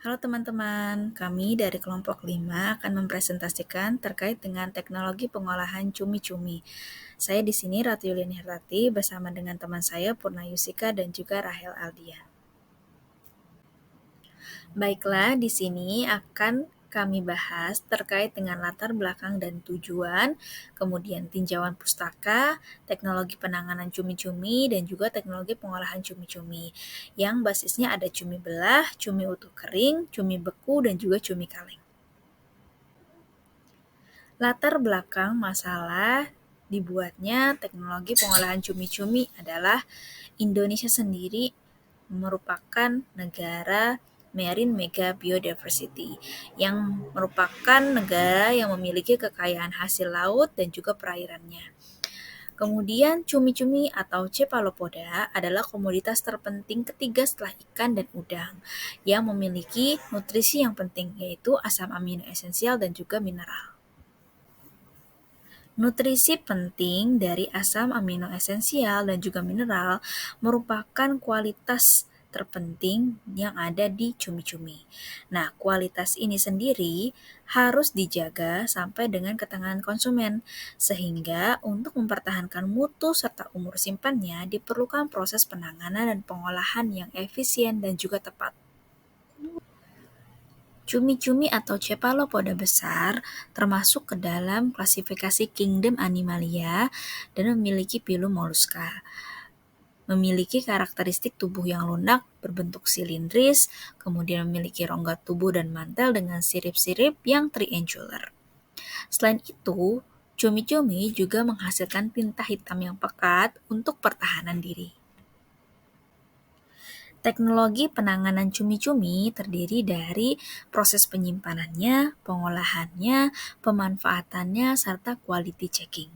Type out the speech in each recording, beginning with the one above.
Halo teman-teman, kami dari kelompok 5 akan mempresentasikan terkait dengan teknologi pengolahan cumi-cumi. Saya di sini Ratu Yuliani Hartati bersama dengan teman saya Purna Yusika dan juga Rahel Aldia. Baiklah, di sini akan kami bahas terkait dengan latar belakang dan tujuan, kemudian tinjauan pustaka, teknologi penanganan cumi-cumi, dan juga teknologi pengolahan cumi-cumi, yang basisnya ada cumi belah, cumi utuh kering, cumi beku, dan juga cumi kaleng. Latar belakang masalah dibuatnya teknologi pengolahan cumi-cumi adalah Indonesia sendiri merupakan negara Marine Mega Biodiversity yang merupakan negara yang memiliki kekayaan hasil laut dan juga perairannya. Kemudian cumi-cumi atau cephalopoda adalah komoditas terpenting ketiga setelah ikan dan udang yang memiliki nutrisi yang penting yaitu asam amino esensial dan juga mineral. Nutrisi penting dari asam amino esensial dan juga mineral merupakan kualitas terpenting yang ada di cumi-cumi. Nah, kualitas ini sendiri harus dijaga sampai dengan ke tangan konsumen, sehingga untuk mempertahankan mutu serta umur simpannya diperlukan proses penanganan dan pengolahan yang efisien dan juga tepat. Cumi-cumi atau cephalopoda besar termasuk ke dalam klasifikasi kingdom Animalia dan memiliki phylum Mollusca. Memiliki karakteristik tubuh yang lunak, berbentuk silindris, kemudian memiliki rongga tubuh dan mantel dengan sirip-sirip yang triangular. Selain itu, cumi-cumi juga menghasilkan tinta hitam yang pekat untuk pertahanan diri. Teknologi penanganan cumi-cumi terdiri dari proses penyimpanannya, pengolahannya, pemanfaatannya, serta quality checking.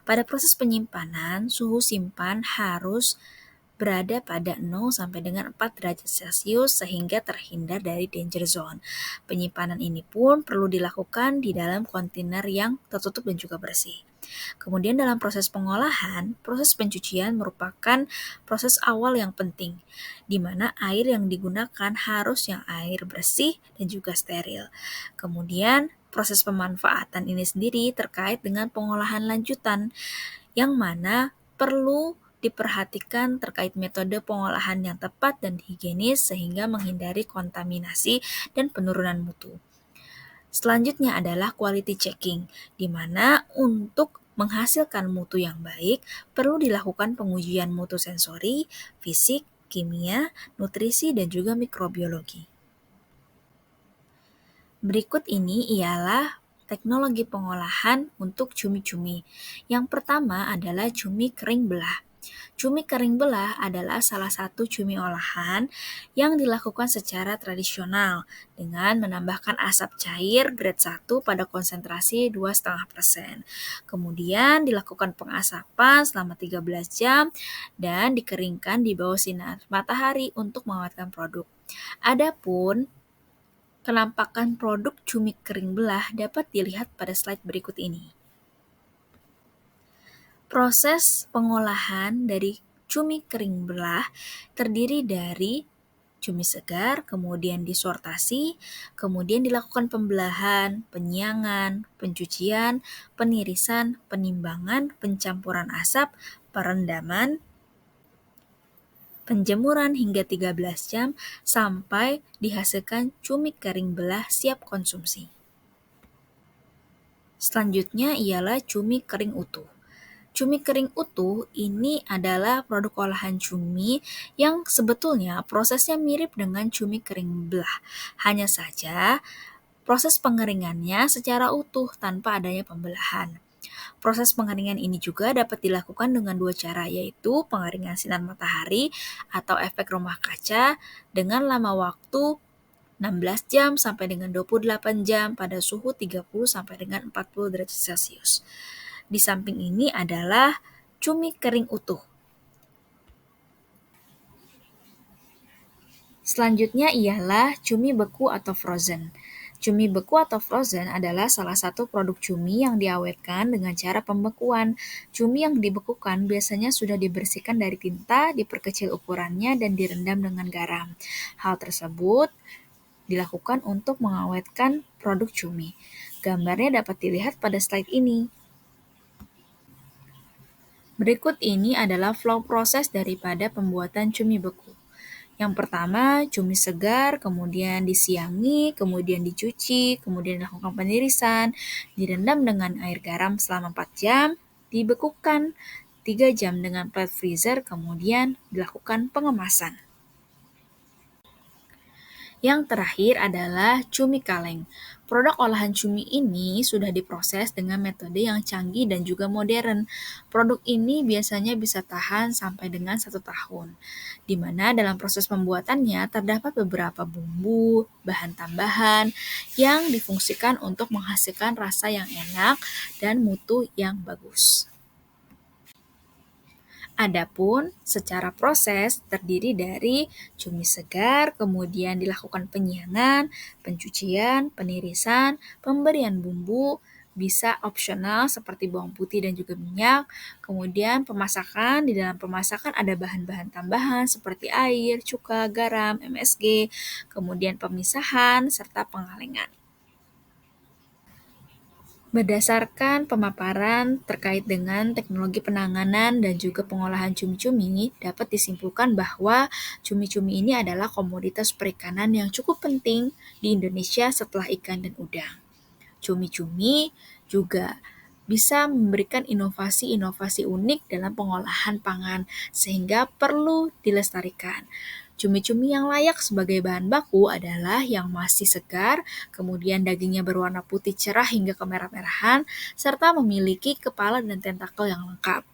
Pada proses penyimpanan, suhu simpan harus berada pada 0 sampai dengan 4 derajat Celcius sehingga terhindar dari danger zone. Penyimpanan ini pun perlu dilakukan di dalam kontainer yang tertutup dan juga bersih. Kemudian dalam proses pengolahan, proses pencucian merupakan proses awal yang penting, di mana air yang digunakan harus yang air bersih dan juga steril. Kemudian proses pemanfaatan ini sendiri terkait dengan pengolahan lanjutan, yang mana perlu diperhatikan terkait metode pengolahan yang tepat dan higienis sehingga menghindari kontaminasi dan penurunan mutu. Selanjutnya adalah quality checking, di mana untuk menghasilkan mutu yang baik perlu dilakukan pengujian mutu sensori, fisik, kimia, nutrisi, dan juga mikrobiologi. Berikut ini ialah teknologi pengolahan untuk cumi-cumi. Yang pertama adalah cumi kering belah. Cumi kering belah adalah salah satu cumi olahan yang dilakukan secara tradisional dengan menambahkan asap cair grade 1 pada konsentrasi 2,5%. Kemudian dilakukan pengasapan selama 13 jam dan dikeringkan di bawah sinar matahari untuk mengawetkan produk. Adapun penampakan produk cumi kering belah dapat dilihat pada slide berikut ini. Proses pengolahan dari cumi kering belah terdiri dari cumi segar, kemudian disortasi, kemudian dilakukan pembelahan, penyiangan, pencucian, penirisan, penimbangan, pencampuran asap, perendaman, penjemuran hingga 13 jam sampai dihasilkan cumi kering belah siap konsumsi. Selanjutnya ialah cumi kering utuh. Cumi kering utuh ini adalah produk olahan cumi yang sebetulnya prosesnya mirip dengan cumi kering belah. Hanya saja proses pengeringannya secara utuh tanpa adanya pembelahan. Proses pengeringan ini juga dapat dilakukan dengan dua cara, yaitu pengeringan sinar matahari atau efek rumah kaca dengan lama waktu 16 jam sampai dengan 28 jam pada suhu 30 sampai dengan 40 derajat Celcius. Di samping ini adalah cumi kering utuh. Selanjutnya ialah cumi beku atau frozen. Cumi beku atau frozen adalah salah satu produk cumi yang diawetkan dengan cara pembekuan. Cumi yang dibekukan biasanya sudah dibersihkan dari tinta, diperkecil ukurannya, dan direndam dengan garam. Hal tersebut dilakukan untuk mengawetkan produk cumi. Gambarnya dapat dilihat pada slide ini. Berikut ini adalah flow proses daripada pembuatan cumi beku. Yang pertama, cumi segar, kemudian disiangi, kemudian dicuci, kemudian dilakukan penirisan, direndam dengan air garam selama 4 jam, dibekukan 3 jam dengan flat freezer, kemudian dilakukan pengemasan. Yang terakhir adalah cumi kaleng. Produk olahan cumi ini sudah diproses dengan metode yang canggih dan juga modern. Produk ini biasanya bisa tahan sampai dengan 1 tahun, di mana dalam proses pembuatannya terdapat beberapa bumbu, bahan tambahan yang difungsikan untuk menghasilkan rasa yang enak dan mutu yang bagus. Adapun secara proses terdiri dari cumi segar, kemudian dilakukan penyiangan, pencucian, penirisan, pemberian bumbu, bisa opsional seperti bawang putih dan juga minyak, kemudian pemasakan, di dalam pemasakan ada bahan-bahan tambahan seperti air, cuka, garam, MSG, kemudian pemisahan, serta pengalengan. Berdasarkan pemaparan terkait dengan teknologi penanganan dan juga pengolahan cumi-cumi, dapat disimpulkan bahwa cumi-cumi ini adalah komoditas perikanan yang cukup penting di Indonesia setelah ikan dan udang. Cumi-cumi juga bisa memberikan inovasi-inovasi unik dalam pengolahan pangan, sehingga perlu dilestarikan. Cumi-cumi yang layak sebagai bahan baku adalah yang masih segar, kemudian dagingnya berwarna putih cerah hingga kemerah-merahan, serta memiliki kepala dan tentakel yang lengkap.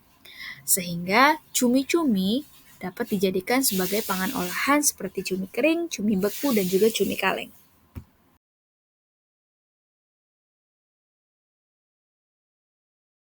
Sehingga cumi-cumi dapat dijadikan sebagai pangan olahan seperti cumi kering, cumi beku, dan juga cumi kaleng.